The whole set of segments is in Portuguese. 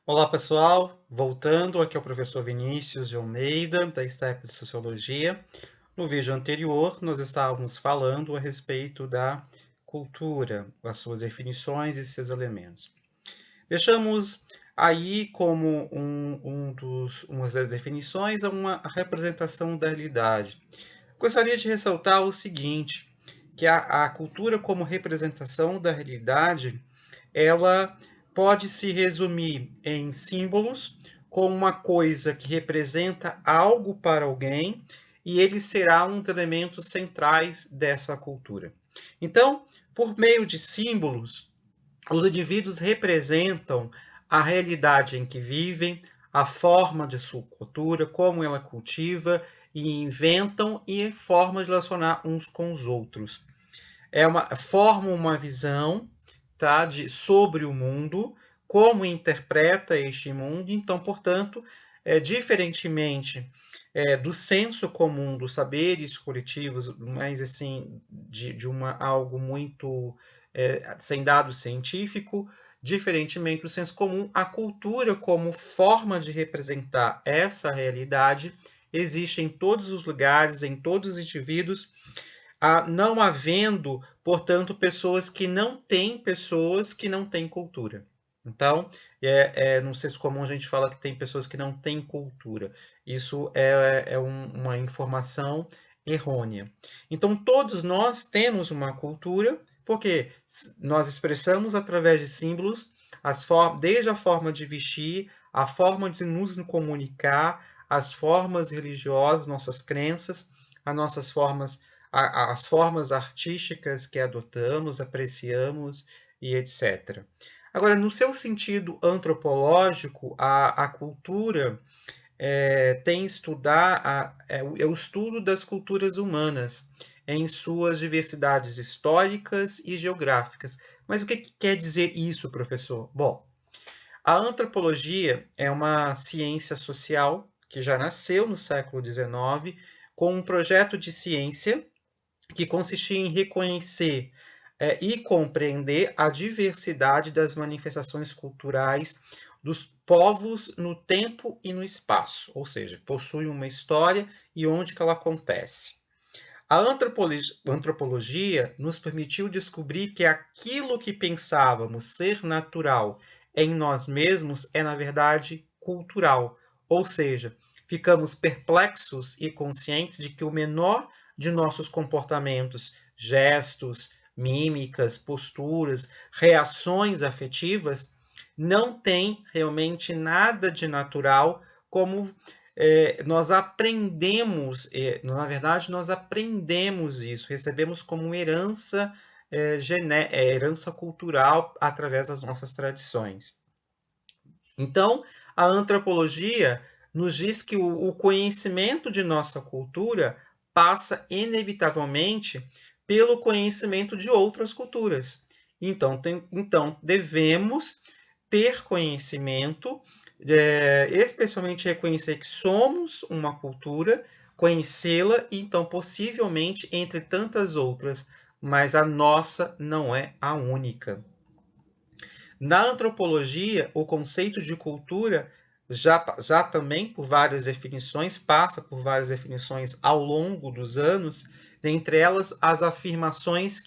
Olá, pessoal. Voltando, aqui é o professor Vinícius de Almeida, da STEP de Sociologia. No vídeo anterior, nós estávamos falando a respeito da cultura, as suas definições e seus elementos. Deixamos aí como uma das definições a representação da realidade. Gostaria de ressaltar o seguinte, que a cultura como representação da realidade, ela pode se resumir em símbolos, como uma coisa que representa algo para alguém, e ele será um dos elementos centrais dessa cultura. Então, por meio de símbolos, os indivíduos representam a realidade em que vivem, a forma de sua cultura, como ela cultiva e inventam e formas de relacionar uns com os outros. Forma uma visão, tá, sobre o mundo, como interpreta este mundo. Então, portanto, diferentemente do senso comum dos saberes coletivos, mas assim de algo muito sem dado científico, diferentemente do senso comum, a cultura como forma de representar essa realidade existe em todos os lugares, em todos os indivíduos, não havendo, portanto, pessoas que não têm cultura. Então, no senso comum a gente fala que tem pessoas que não têm cultura. Isso é uma informação errônea. Então, todos nós temos uma cultura, porque nós expressamos através de símbolos, desde a forma de vestir, a forma de nos comunicar, as formas religiosas, nossas crenças, as formas artísticas que adotamos, apreciamos e etc. Agora, no seu sentido antropológico, a cultura tem estudar o estudo das culturas humanas em suas diversidades históricas e geográficas. Mas o que quer dizer isso, professor? Bom, a antropologia é uma ciência social que já nasceu no século XIX com um projeto de ciência que consistia em reconhecer e compreender a diversidade das manifestações culturais dos povos no tempo e no espaço, ou seja, possui uma história e onde que ela acontece. A antropologia nos permitiu descobrir que aquilo que pensávamos ser natural em nós mesmos é, na verdade, cultural. Ou seja, ficamos perplexos e conscientes de que o menor de nossos comportamentos, gestos, mímicas, posturas, reações afetivas, não tem realmente nada de natural, como nós aprendemos, na verdade, nós aprendemos isso, recebemos como herança, herança cultural através das nossas tradições. Então, a antropologia nos diz que o conhecimento de nossa cultura passa inevitavelmente pelo conhecimento de outras culturas. Então devemos ter conhecimento, especialmente reconhecer que somos uma cultura, conhecê-la e então possivelmente entre tantas outras, mas a nossa não é a única. Na antropologia, o conceito de cultura já também por várias definições, passa por várias definições ao longo dos anos, dentre elas as definições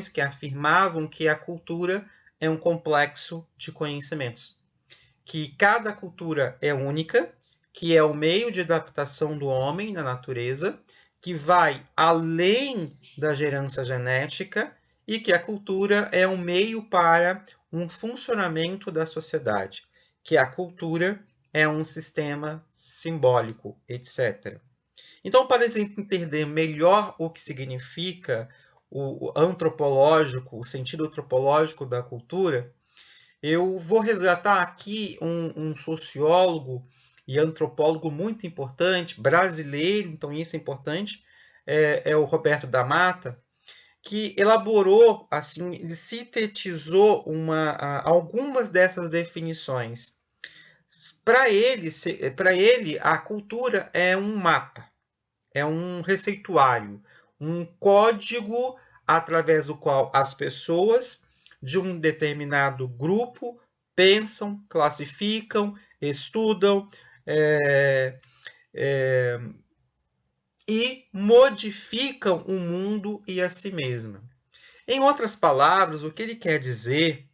que afirmavam que a cultura é um complexo de conhecimentos, que cada cultura é única, que é o meio de adaptação do homem na natureza, que vai além da gerência genética e que a cultura é um meio para um funcionamento da sociedade, que a cultura é um sistema simbólico, etc. Então, para entender melhor o que significa o antropológico, o sentido antropológico da cultura, eu vou resgatar aqui um sociólogo e antropólogo muito importante, brasileiro, então isso é importante, é o Roberto da Mata, que elaborou, assim, ele sintetizou algumas dessas definições. Para ele, a cultura é um mapa, é um receituário, um código através do qual as pessoas de um determinado grupo pensam, classificam, estudam e modificam o mundo e a si mesma. Em outras palavras, o que ele quer dizer,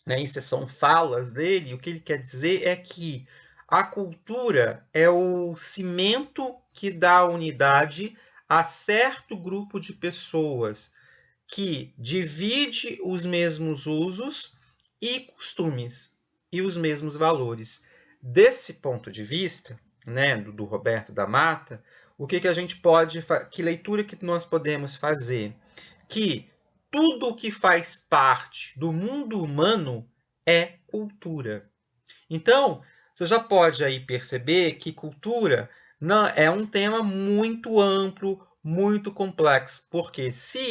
né, isso são falas dele, o que ele quer dizer é que a cultura é o cimento que dá unidade a certo grupo de pessoas que divide os mesmos usos e costumes e os mesmos valores. Desse ponto de vista, né, do Roberto da Mata, o que a gente pode, que leitura que nós podemos fazer? Que tudo o que faz parte do mundo humano é cultura. Então, você já pode aí perceber que cultura não é um tema muito amplo, muito complexo, porque se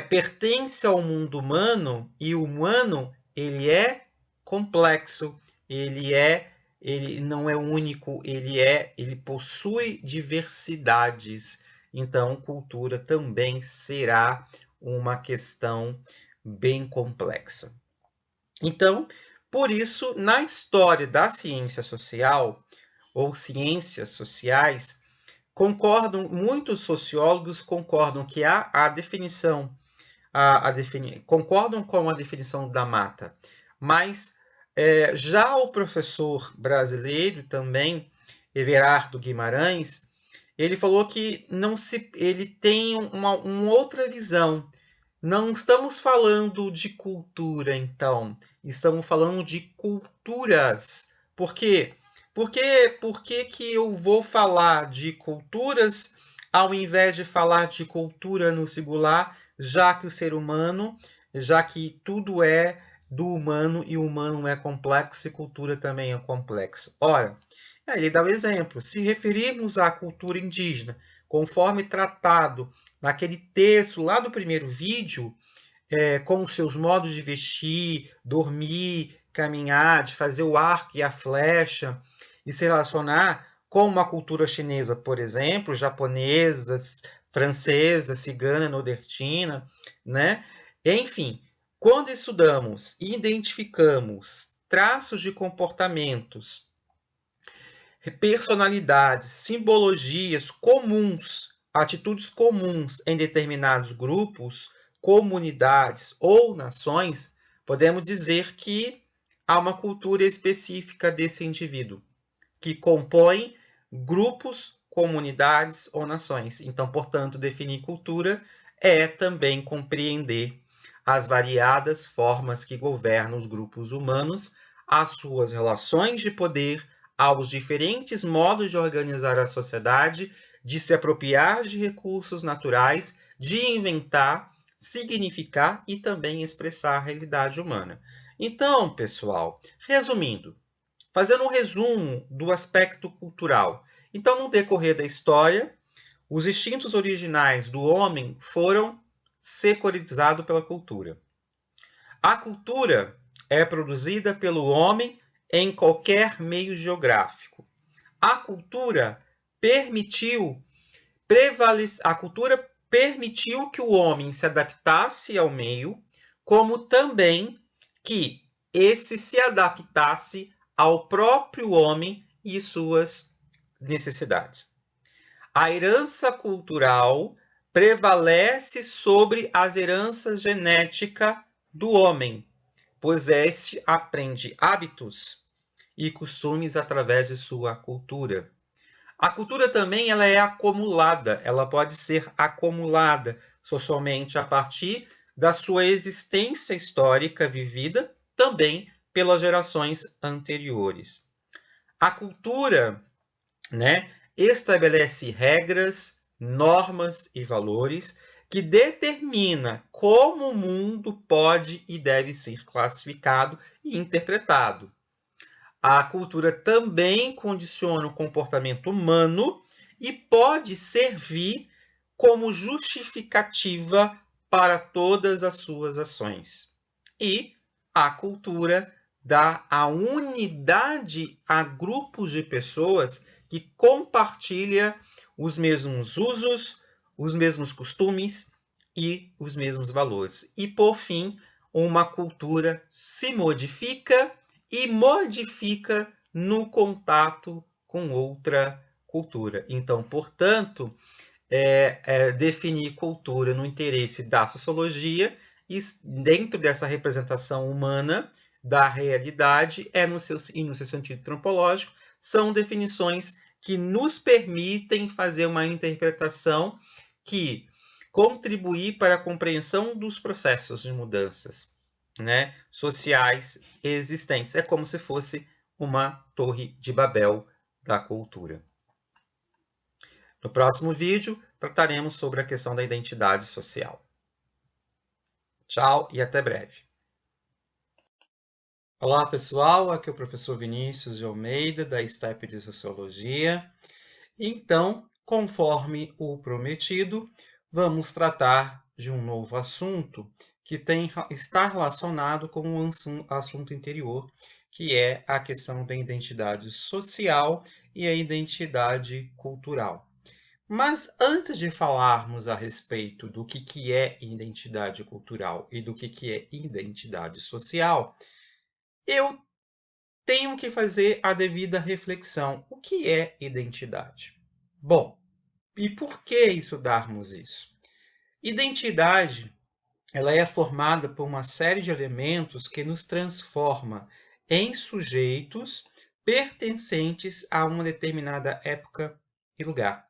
pertence ao mundo humano e o humano ele é complexo, ele não é único, ele possui diversidades. Então, cultura também será uma questão bem complexa. Então, por isso, na história da ciência social ou ciências sociais, muitos sociólogos concordam que a definição, concordam com a definição da mata, mas já o professor brasileiro também, Everardo Guimarães, ele falou que ele tem uma outra visão. Não estamos falando de cultura, então. Estamos falando de culturas. Por quê? Por que eu vou falar de culturas ao invés de falar de cultura no singular, já que o ser humano, já que tudo é do humano e o humano é complexo e cultura também é complexo? Ora, ele dá o exemplo. Se referirmos à cultura indígena, conforme tratado naquele texto lá do primeiro vídeo, com os seus modos de vestir, dormir, caminhar, de fazer o arco e a flecha, e se relacionar com uma cultura chinesa, por exemplo, japonesa, francesa, cigana, nordestina, né? Enfim, quando estudamos e identificamos traços de comportamentos, personalidades, simbologias comuns, atitudes comuns em determinados grupos, comunidades ou nações, podemos dizer que há uma cultura específica desse indivíduo, que compõe grupos, comunidades ou nações. Então, portanto, definir cultura é também compreender as variadas formas que governam os grupos humanos, as suas relações de poder, aos diferentes modos de organizar a sociedade, de se apropriar de recursos naturais, de inventar, significar e também expressar a realidade humana. Então, pessoal, resumindo, fazendo um resumo do aspecto cultural. Então, no decorrer da história, os instintos originais do homem foram securizados pela cultura. A cultura é produzida pelo homem em qualquer meio geográfico. A cultura permitiu que o homem se adaptasse ao meio, como também que esse se adaptasse ao próprio homem e suas necessidades. A herança cultural prevalece sobre as heranças genéticas do homem, pois este aprende hábitos e costumes através de sua cultura. A cultura também ela é acumulada, ela pode ser acumulada socialmente a partir da sua existência histórica vivida, também pelas gerações anteriores. A cultura, né, estabelece regras, normas e valores que determina como o mundo pode e deve ser classificado e interpretado. A cultura também condiciona o comportamento humano e pode servir como justificativa para todas as suas ações. E a cultura dá a unidade a grupos de pessoas que compartilham os mesmos usos, os mesmos costumes e os mesmos valores. E, por fim, uma cultura se modifica e modifica no contato com outra cultura. Então, portanto, definir cultura no interesse da sociologia e dentro dessa representação humana da realidade e no seu sentido antropológico, são definições que nos permitem fazer uma interpretação que contribuir para a compreensão dos processos de mudanças, né, sociais existentes. É como se fosse uma torre de Babel da cultura. No próximo vídeo, trataremos sobre a questão da identidade social. Tchau e até breve. Olá, pessoal. Aqui é o professor Vinícius de Almeida, da STEP de Sociologia. Então, conforme o prometido, vamos tratar de um novo assunto que está relacionado com o assunto anterior, que é a questão da identidade social e a identidade cultural. Mas antes de falarmos a respeito do que é identidade cultural e do que é identidade social, eu tenho que fazer a devida reflexão. O que é identidade? Bom, e por que estudarmos isso? Identidade, ela é formada por uma série de elementos que nos transforma em sujeitos pertencentes a uma determinada época e lugar,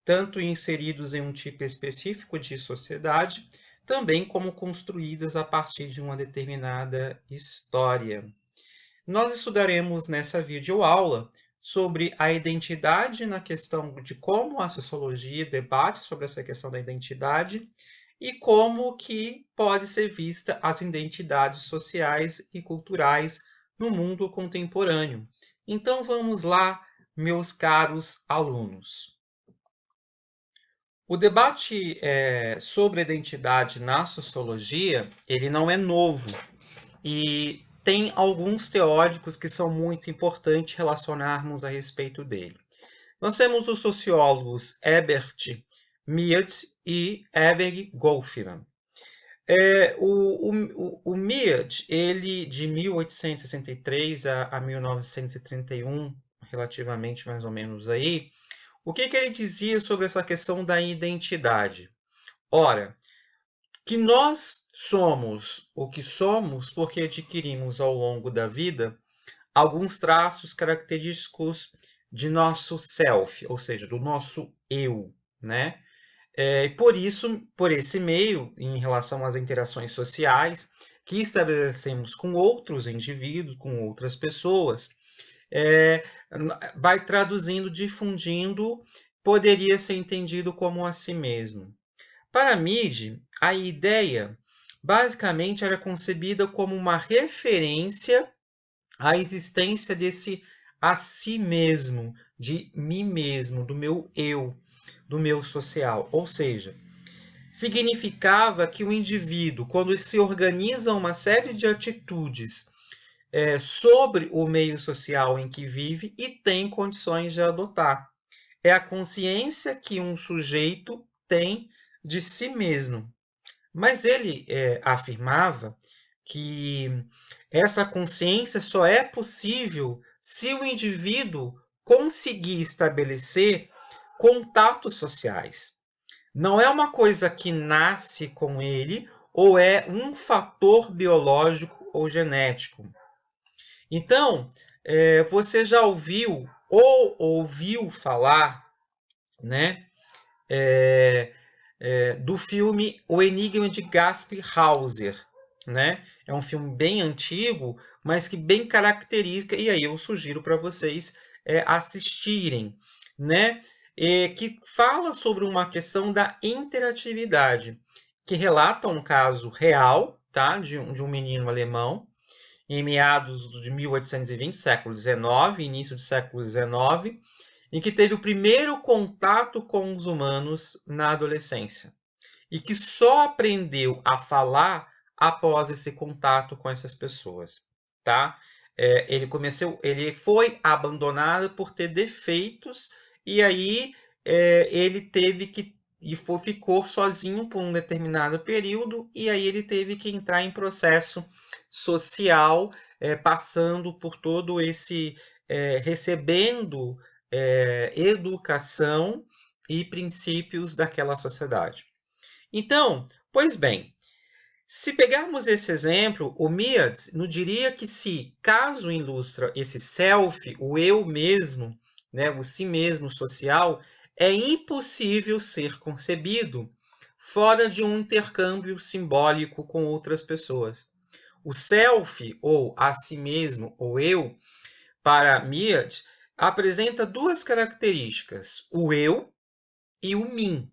tanto inseridos em um tipo específico de sociedade, também como construídas a partir de uma determinada história. Nós estudaremos nessa videoaula sobre a identidade na questão de como a sociologia debate sobre essa questão da identidade e como que pode ser vista as identidades sociais e culturais no mundo contemporâneo. Então vamos lá, meus caros alunos. O debate sobre a identidade na sociologia, ele não é novo e tem alguns teóricos que são muito importantes relacionarmos a respeito dele. Nós temos os sociólogos Herbert Mead e Everett Goffman. O Mead, ele de 1863 a 1931, relativamente mais ou menos aí, o que ele dizia sobre essa questão da identidade? Ora, que nós somos o que somos porque adquirimos ao longo da vida alguns traços característicos de nosso self, ou seja, do nosso eu, né? E por isso, por esse meio, em relação às interações sociais que estabelecemos com outros indivíduos, com outras pessoas, vai traduzindo, difundindo, poderia ser entendido como a si mesmo. Para Mead, a ideia basicamente era concebida como uma referência à existência desse a si mesmo, de mim mesmo, do meu eu, do meu social. Ou seja, significava que o indivíduo, quando se organiza uma série de atitudes sobre o meio social em que vive e tem condições de adotar. É a consciência que um sujeito tem de si mesmo. Mas ele afirmava que essa consciência só é possível se o indivíduo conseguir estabelecer contatos sociais. Não é uma coisa que nasce com ele ou é um fator biológico ou genético. Então, você já ouviu ou ouviu falar, né, do filme O Enigma de Gaspar Hauser, né? É um filme bem antigo, mas que bem caracteriza, e aí eu sugiro para vocês assistirem, né? Que fala sobre uma questão da interatividade, que relata um caso real, tá? De um menino alemão, em meados de 1820, século XIX, início do século XIX, em que teve o primeiro contato com os humanos na adolescência e que só aprendeu a falar após esse contato com essas pessoas, tá? Ele foi abandonado por ter defeitos e aí ele teve que ficou sozinho por um determinado período, e aí ele teve que entrar em processo social, passando por todo esse, recebendo educação e princípios daquela sociedade. Então, pois bem, se pegarmos esse exemplo, o Miades nos diria que se, caso ilustra esse self, o eu mesmo, né, o si mesmo social, é impossível ser concebido fora de um intercâmbio simbólico com outras pessoas. O self, ou a si mesmo, ou eu, para Miades, apresenta duas características, o eu e o mim.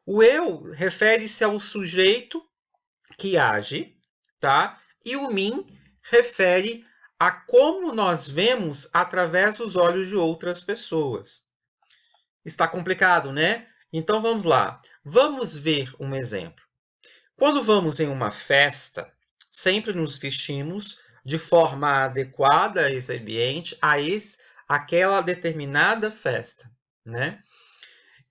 O eu refere-se ao sujeito que age, tá? E o mim refere a como nós vemos através dos olhos de outras pessoas. Está complicado, né? Então vamos lá. Vamos ver um exemplo. Quando vamos em uma festa, sempre nos vestimos de forma adequada a esse ambiente, aquela determinada festa, né?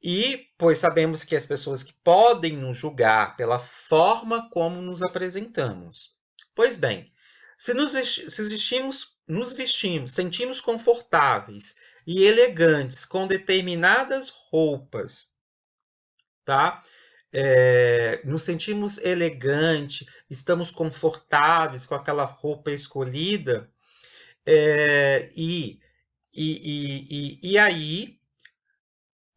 E, pois sabemos que as pessoas que podem nos julgar pela forma como nos apresentamos. Pois bem, se nos vestimos, sentimos confortáveis e elegantes com determinadas roupas, tá? Nos sentimos elegantes, estamos confortáveis com aquela roupa escolhida, e aí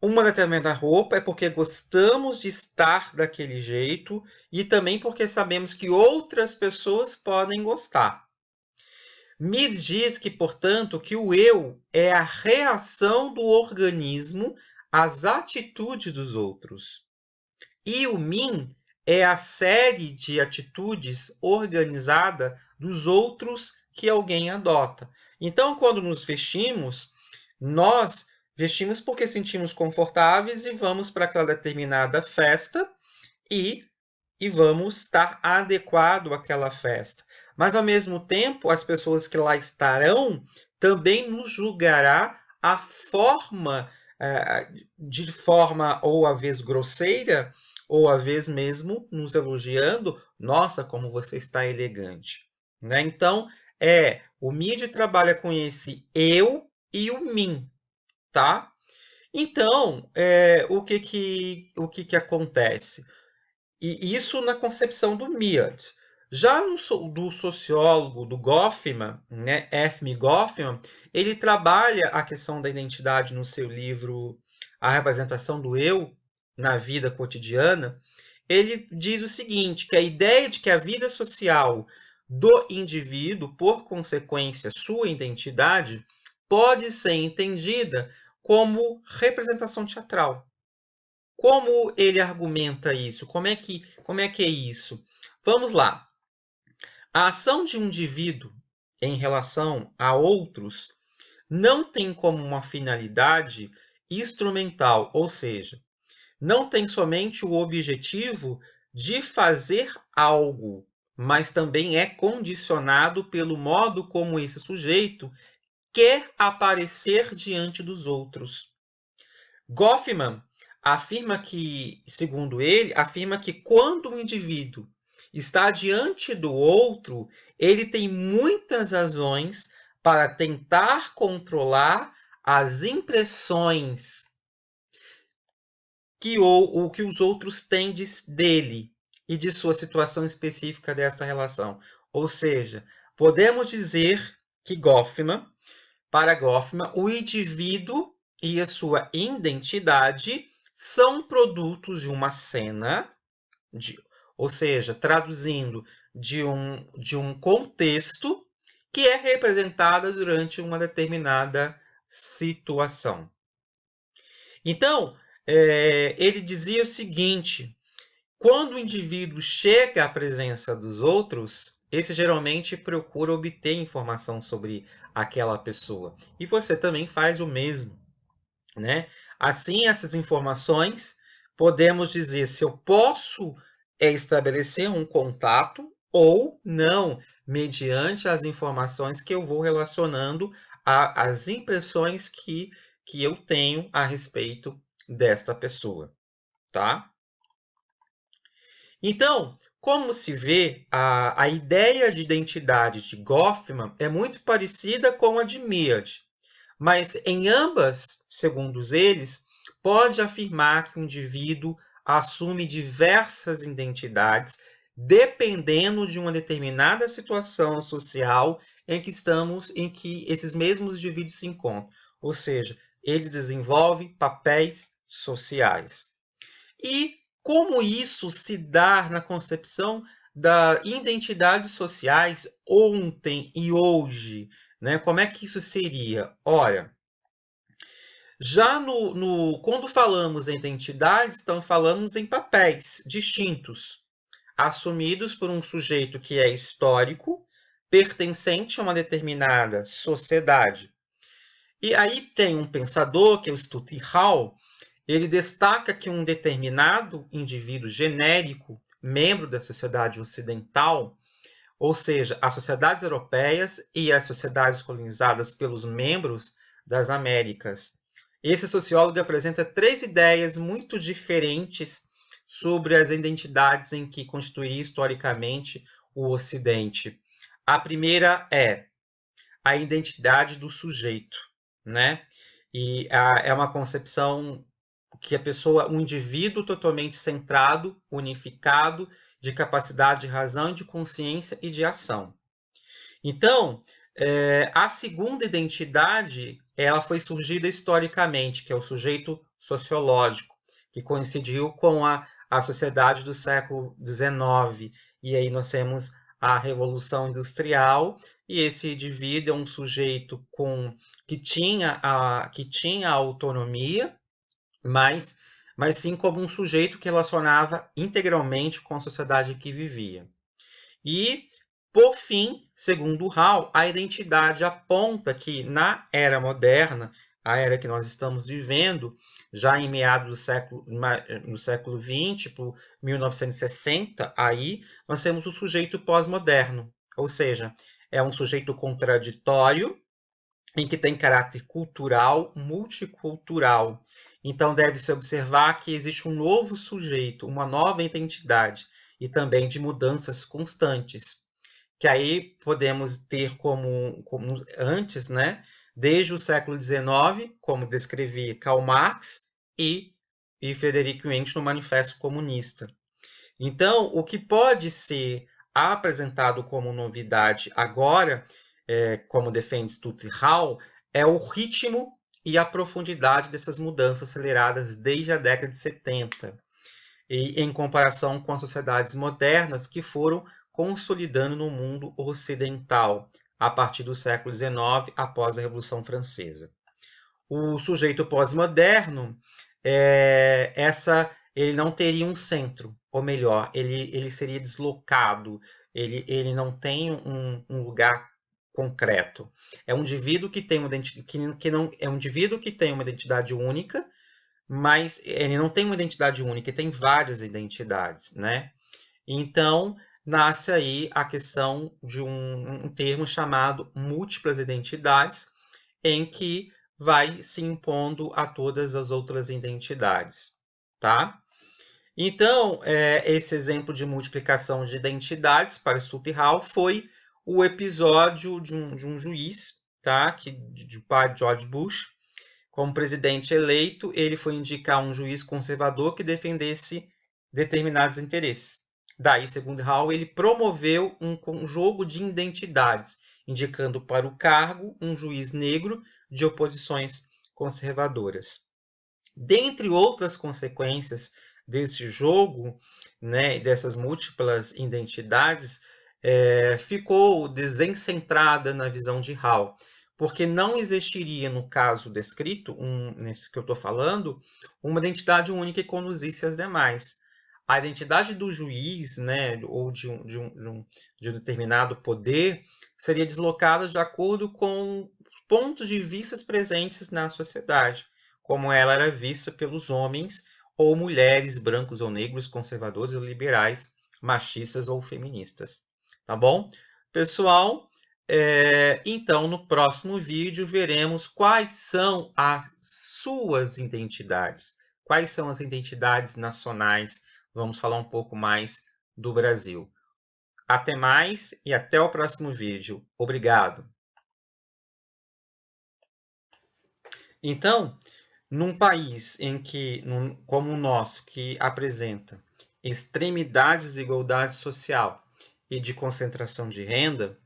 uma determinada roupa é porque gostamos de estar daquele jeito e também porque sabemos que outras pessoas podem gostar. Me diz que, portanto, que o eu é a reação do organismo às atitudes dos outros. E o mim é a série de atitudes organizada dos outros que alguém adota. Então, quando nos vestimos, nós vestimos porque sentimos confortáveis e vamos para aquela determinada festa e, e vamos estar adequado àquela festa. Mas, ao mesmo tempo, as pessoas que lá estarão também nos julgará a forma, de forma ou às vezes grosseira, ou às vezes mesmo nos elogiando, nossa, como você está elegante. Né? Então, o MIDI trabalha com esse eu e o mim, tá? Então, o que acontece? E isso na concepção do Miad. Já do sociólogo, do Goffman, né, F.M. Goffman, ele trabalha a questão da identidade no seu livro A Representação do Eu na Vida Cotidiana. Ele diz o seguinte, que a ideia de que a vida social do indivíduo, por consequência, sua identidade, pode ser entendida como representação teatral. Como ele argumenta isso? Como é que é isso? Vamos lá. A ação de um indivíduo em relação a outros não tem como uma finalidade instrumental, ou seja, não tem somente o objetivo de fazer algo, mas também é condicionado pelo modo como esse sujeito quer aparecer diante dos outros. Goffman afirma que, segundo ele, afirma que quando o indivíduo está diante do outro, ele tem muitas razões para tentar controlar as impressões que os outros têm dele e de sua situação específica dessa relação. Ou seja, podemos dizer que para Goffman, o indivíduo e a sua identidade são produtos de uma cena, ou seja, traduzindo, de um contexto que é representada durante uma determinada situação. Então, ele dizia o seguinte, quando o indivíduo chega à presença dos outros, esse geralmente procura obter informação sobre aquela pessoa. E você também faz o mesmo, né? Assim, essas informações, podemos dizer se eu posso estabelecer um contato ou não, mediante as informações que eu vou relacionando às impressões que eu tenho a respeito desta pessoa. tá? Então, como se vê, a ideia de identidade de Goffman é muito parecida com a de Mead, mas em ambas, segundo eles, pode afirmar que o indivíduo assume diversas identidades dependendo de uma determinada situação social em que esses mesmos indivíduos se encontram. Ou seja, ele desenvolve papéis sociais. E como isso se dá na concepção das identidades sociais ontem e hoje, né? Como é que isso seria? Ora, já quando falamos em identidades, então falamos em papéis distintos, assumidos por um sujeito que é histórico, pertencente a uma determinada sociedade. E aí tem um pensador, que é o Stuart Hall, ele destaca que um determinado indivíduo genérico, membro da sociedade ocidental, ou seja, as sociedades europeias e as sociedades colonizadas pelos membros das Américas. Esse sociólogo apresenta três ideias muito diferentes sobre as identidades em que constituiria historicamente o Ocidente. A primeira é a identidade do sujeito, né? E é uma concepção que a pessoa, um indivíduo totalmente centrado, unificado, de capacidade de razão, de consciência e de ação. Então, a segunda identidade, ela foi surgida historicamente, que é o sujeito sociológico, que coincidiu com a sociedade do século XIX. E aí nós temos a Revolução Industrial, e esse indivíduo é um sujeito que tinha autonomia, mas, mas sim como um sujeito que relacionava integralmente com a sociedade que vivia. E, por fim, segundo Hall, a identidade aponta que na era moderna, a era que nós estamos vivendo, já em meados no século XX, por 1960, aí nós temos o sujeito pós-moderno, ou seja, é um sujeito contraditório, em que tem caráter cultural, multicultural. Então, deve-se observar que existe um novo sujeito, uma nova identidade, e também de mudanças constantes, que aí podemos ter como antes, né? Desde o século XIX, como descrevia Karl Marx e Frederico Engels no Manifesto Comunista. Então, o que pode ser apresentado como novidade agora, como defende Stuart Hall, é o ritmo e a profundidade dessas mudanças aceleradas desde a década de 70, e em comparação com as sociedades modernas que foram consolidando no mundo ocidental a partir do século XIX, após a Revolução Francesa. O sujeito pós-moderno, ele não teria um centro, ou melhor, ele seria deslocado, ele não tem um lugar concreto. É um indivíduo que tem uma que não é um indivíduo que tem uma identidade única, mas ele não tem uma identidade única, ele tem várias identidades, né? Então, nasce aí a questão de um termo chamado múltiplas identidades, em que vai se impondo a todas as outras identidades, tá? Então, esse exemplo de multiplicação de identidades para Stuart Hall foi o episódio de um juiz, tá? De pai de George Bush, como presidente eleito, ele foi indicar um juiz conservador que defendesse determinados interesses. Daí, segundo Hall, ele promoveu um jogo de identidades, indicando para o cargo um juiz negro de oposições conservadoras. Dentre outras consequências desse jogo, né, dessas múltiplas identidades, ficou desencentrada na visão de Hall, porque não existiria, no caso descrito, nesse que eu estou falando, uma identidade única que conduzisse as demais. A identidade do juiz, né, ou de um determinado poder, seria deslocada de acordo com os pontos de vista presentes na sociedade, como ela era vista pelos homens ou mulheres, brancos ou negros, conservadores ou liberais, machistas ou feministas. Tá bom? Pessoal, então no próximo vídeo veremos quais são as suas identidades. quais são as identidades nacionais. Vamos falar um pouco mais do Brasil. Até mais e até o próximo vídeo. Obrigado. Então, num país como o nosso, que apresenta extremidade de desigualdade social e de concentração de renda,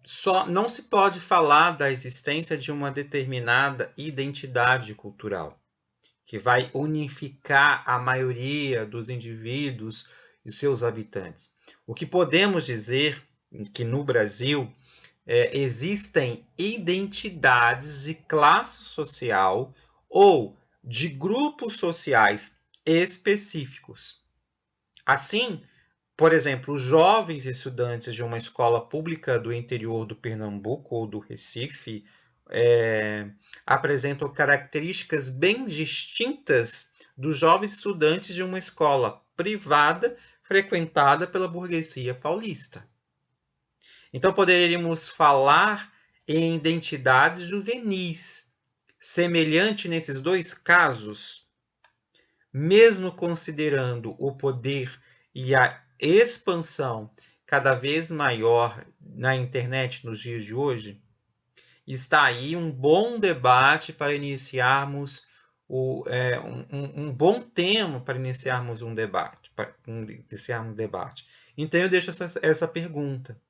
só não se pode falar da existência de uma determinada identidade cultural, que vai unificar a maioria dos indivíduos e seus habitantes. O que podemos dizer que no Brasil existem identidades de classe social ou de grupos sociais específicos. Assim, por exemplo, os jovens estudantes de uma escola pública do interior do Pernambuco ou do Recife apresentam características bem distintas dos jovens estudantes de uma escola privada frequentada pela burguesia paulista. Então, poderíamos falar em identidades juvenis, semelhante nesses dois casos, mesmo considerando o poder e a expansão cada vez maior na internet nos dias de hoje. Está aí um bom debate para iniciarmos um bom tema para iniciarmos um debate. Então eu deixo essa pergunta.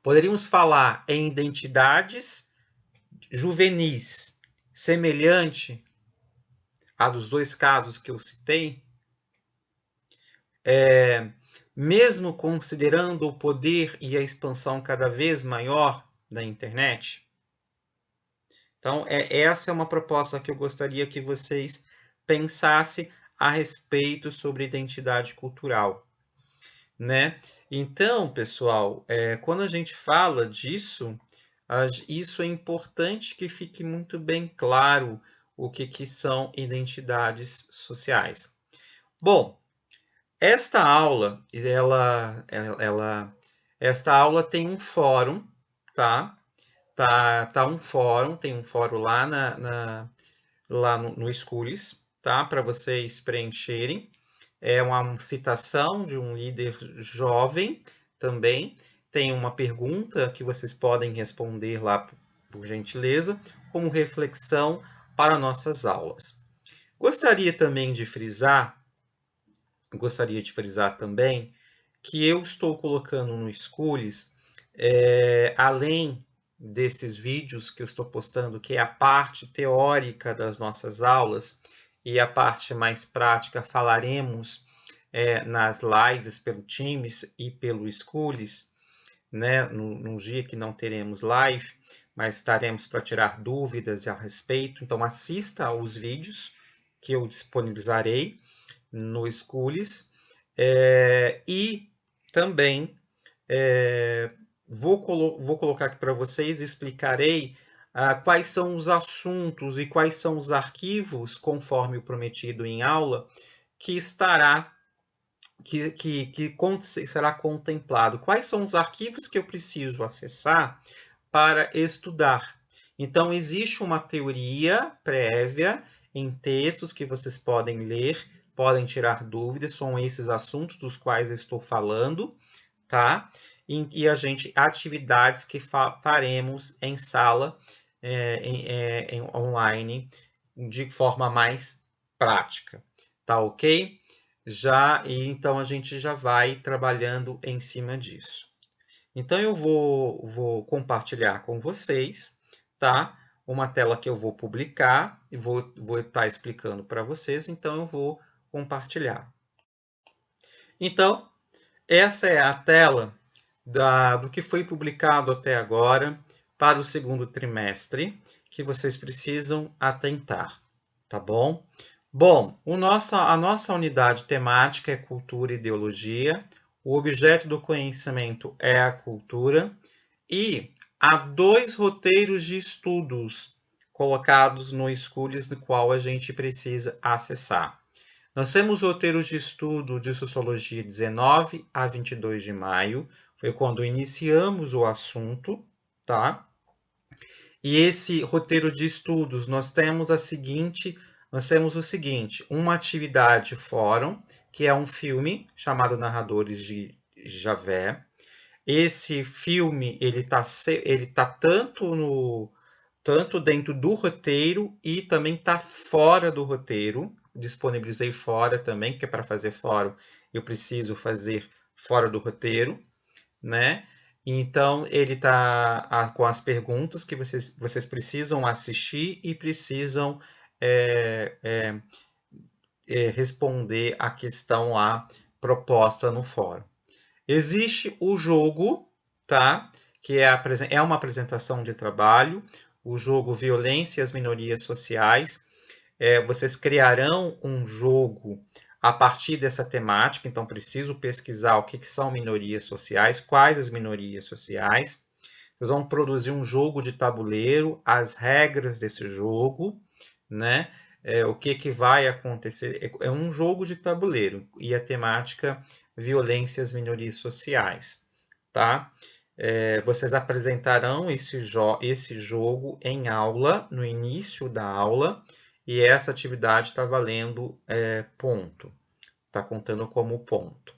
Poderíamos falar em identidades juvenis semelhante a dos dois casos que eu citei, mesmo considerando o poder e a expansão cada vez maior da internet? Então, essa é uma proposta que eu gostaria que vocês pensassem a respeito sobre identidade cultural, né? Então, pessoal, quando a gente fala disso, isso é importante que fique muito bem claro o que são identidades sociais. Bom, esta aula, esta aula tem um fórum, tá? Tem um fórum lá lá no Schools, tá? Para vocês preencherem. É uma citação de um líder jovem também. Tem uma pergunta que vocês podem responder lá, por gentileza, como reflexão para nossas aulas. Gostaria de frisar também que eu estou colocando no Schools, além desses vídeos que eu estou postando, que é a parte teórica das nossas aulas, e a parte mais prática falaremos nas lives pelo Teams e pelo Schools, né, no dia que não teremos live, mas estaremos para tirar dúvidas a respeito. Então, assista aos vídeos que eu disponibilizarei no Schools, e também vou colocar aqui para vocês, explicarei quais são os assuntos e quais são os arquivos, conforme o prometido em aula, que será contemplado. Quais são os arquivos que eu preciso acessar para estudar? Então, existe uma teoria prévia em textos que vocês podem ler, podem tirar dúvidas, são esses assuntos dos quais eu estou falando, tá? E atividades que faremos em sala, online, de forma mais prática, tá ok? Então a gente já vai trabalhando em cima disso. Então eu vou compartilhar com vocês, tá? Uma tela que eu vou publicar e vou estar explicando para vocês, então eu vou compartilhar. Então, essa é a tela do que foi publicado até agora para o segundo trimestre, que vocês precisam atentar, tá bom? Bom, a nossa unidade temática é cultura e ideologia, o objeto do conhecimento é a cultura e há 2 roteiros de estudos colocados no Schools, no qual a gente precisa acessar. Nós temos o roteiro de estudo de Sociologia 19 a 22 de maio, foi quando iniciamos o assunto, tá? E esse roteiro de estudos, nós temos nós temos o seguinte, uma atividade fórum, que é um filme chamado Narradores de Javé. Esse filme, ele tá tanto dentro do roteiro e também tá fora do roteiro. Disponibilizei fora também, porque para fazer fórum eu preciso fazer fora do roteiro, né? Então ele tá com as perguntas que vocês precisam assistir e precisam é, é, responder a questão lá proposta no fórum. Existe o jogo, tá? Que é uma apresentação de trabalho, o jogo Violência e as Minorias Sociais. Vocês criarão um jogo a partir dessa temática, então preciso pesquisar o que são minorias sociais, quais as minorias sociais. Vocês vão produzir um jogo de tabuleiro, as regras desse jogo, né? O que vai acontecer. É um jogo de tabuleiro e a temática violência às minorias sociais, tá? Vocês apresentarão esse jogo em aula, no início da aula, e essa atividade está valendo ponto, está contando como ponto,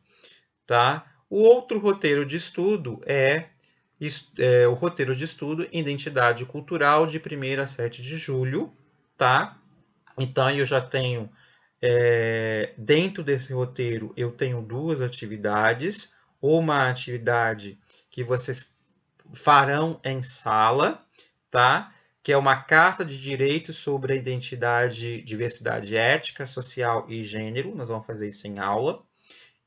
tá? O outro roteiro de estudo é o roteiro de estudo Identidade Cultural de 1º a 7 de julho, tá? Então, eu já tenho, dentro desse roteiro, eu tenho 2 atividades. Uma atividade que vocês farão em sala, tá? Que é uma carta de direitos sobre a identidade, diversidade ética, social e gênero. Nós vamos fazer isso em aula.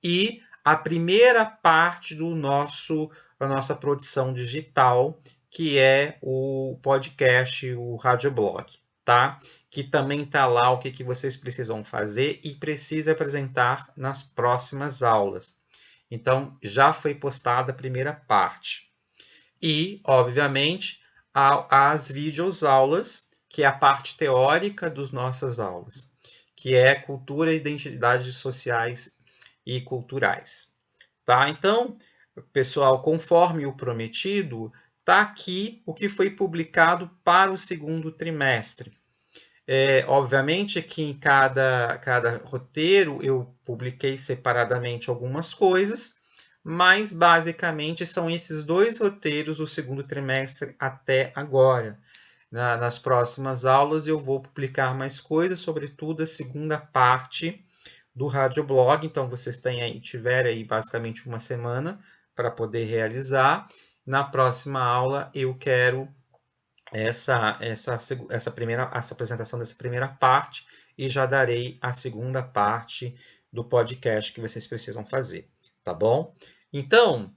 E a primeira parte da nossa produção digital, que é o podcast, o radioblog, tá? Que também tá lá o que vocês precisam fazer e precisa apresentar nas próximas aulas. Então, já foi postada a primeira parte. E, obviamente, as videoaulas, que é a parte teórica das nossas aulas, que é cultura e identidades sociais e culturais. Tá? Então, pessoal, conforme o prometido, está aqui o que foi publicado para o segundo trimestre. Obviamente que em cada roteiro eu publiquei separadamente algumas coisas, mas basicamente são esses 2 roteiros do segundo trimestre até agora. Nas próximas aulas eu vou publicar mais coisas, sobretudo a segunda parte do radioblog. Então vocês tiverem aí basicamente uma semana para poder realizar. Na próxima aula eu quero essa apresentação dessa primeira parte e já darei a segunda parte do podcast que vocês precisam fazer, tá bom? Então,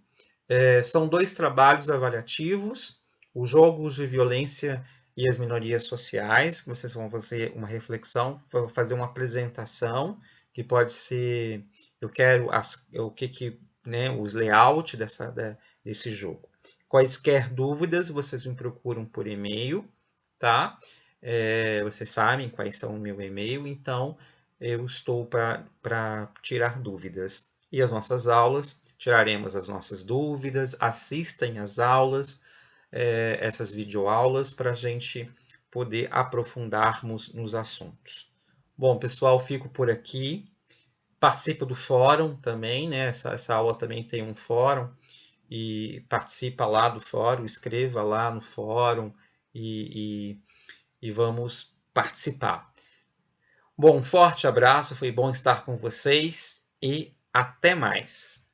são 2 trabalhos avaliativos, os jogos de violência e as minorias sociais, que vocês vão fazer uma reflexão, vão fazer uma apresentação, que pode ser, eu quero né, os layout desse jogo. Quaisquer dúvidas, vocês me procuram por e-mail, tá? Vocês sabem quais são o meu e-mail, então eu estou para tirar dúvidas. E as nossas aulas, tiraremos as nossas dúvidas, assistem às aulas, essas videoaulas, para a gente poder aprofundarmos nos assuntos. Bom, pessoal, fico por aqui. Participo do fórum também, né? Essa aula também tem um fórum, e participa lá do fórum, escreva lá no fórum e vamos participar. Bom, um forte abraço, foi bom estar com vocês e até mais.